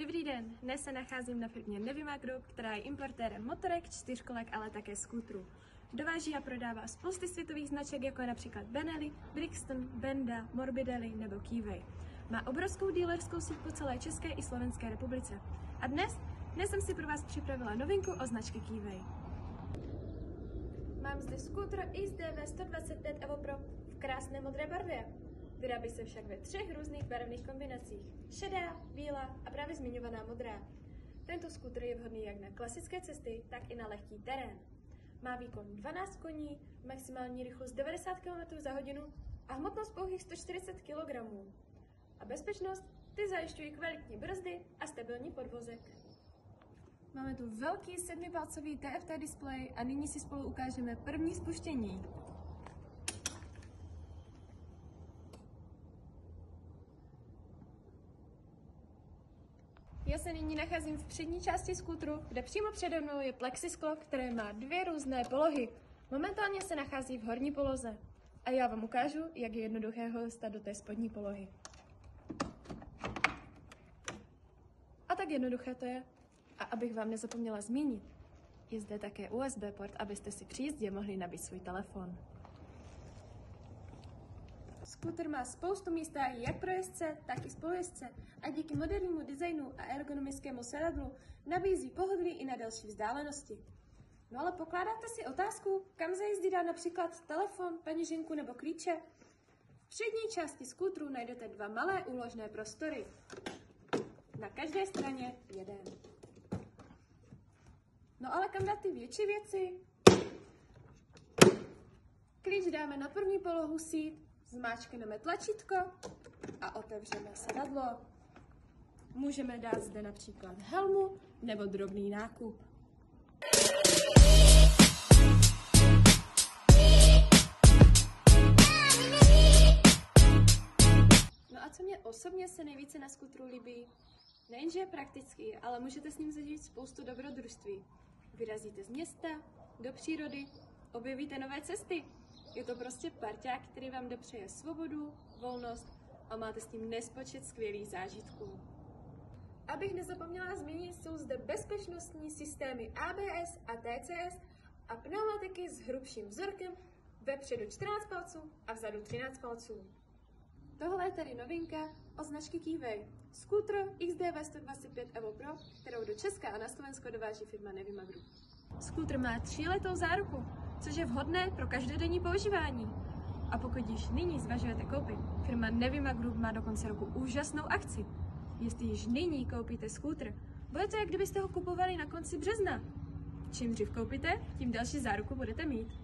Dobrý den, dnes se nacházím na firmě Nevima Group, která je importérem motorek, čtyřkolek, ale také skútrů. Dováží a prodává spousty světových značek, jako je například Benelli, Brixton, Benda, Morbidelli nebo Keyway. Má obrovskou dealerskou síť po celé České i Slovenské republice. A dnes jsem si pro vás připravila novinku o značky Keyway. Mám zde skútr XDV 125 Evo Pro v krásné modré barvě. Vyrábí se však ve 3 různých barevných kombinacích. Šedá, bílá a právě zmiňovaná modrá. Tento skútr je vhodný jak na klasické cesty, tak i na lehký terén. Má výkon 12 koní, maximální rychlost 90 km za hodinu a hmotnost pouhých 140 kg. A bezpečnost ty zajišťují kvalitní brzdy a stabilní podvozek. Máme tu velký 7-palcový TFT displej a nyní si spolu ukážeme první spuštění. Já se nyní nacházím v přední části skútru, kde přímo přede mnou je plexisklo, které má 2 různé polohy. Momentálně se nachází v horní poloze. A já vám ukážu, jak je jednoduché ho dostat do té spodní polohy. A tak jednoduché to je. A abych vám nezapomněla zmínit, je zde také USB port, abyste si při jízdě mohli nabít svůj telefon. Skútr má spoustu místa jak pro jezdce, tak i spolujezdce a díky modernímu designu a ergonomickému sedadlu nabízí pohodlí i na delší vzdálenosti. No ale pokládáte si otázku, kam za jízdy dát například telefon, peněženku nebo klíče? V přední části skútru najdete 2 malé úložné prostory. Na každé straně jeden. No ale kam dát ty větší věci? Klíč dáme na první polohu sít, zmáčkneme tlačítko a otevřeme sedadlo. Můžeme dát zde například helmu nebo drobný nákup. No a co mě osobně se nejvíce na skútru líbí? Nejenže je praktický, ale můžete s ním zažít spoustu dobrodružství. Vyrazíte z města, do přírody, objevíte nové cesty. Je to prostě parťák, který vám dopřeje svobodu, volnost a máte s ním nespočet skvělých zážitků. Abych nezapomněla zmínit, jsou zde bezpečnostní systémy ABS a TCS a pneumatiky s hrubším vzorkem, vepředu 14 palců a vzadu 13 palců. Tohle je tedy novinka od značky Keyway. Skútr XDV 125 Evo Pro, kterou do Česka a na Slovensko dováží firma Nevima Group. Skútr má 3letou záruku, což je vhodné pro každodenní používání. A pokud již nyní zvažujete koupit, firma Nevima Group má do konce roku úžasnou akci. Jestli již nyní koupíte skútr, bude to, jak kdybyste ho kupovali na konci března. Čím dřív koupíte, tím delší záruku budete mít.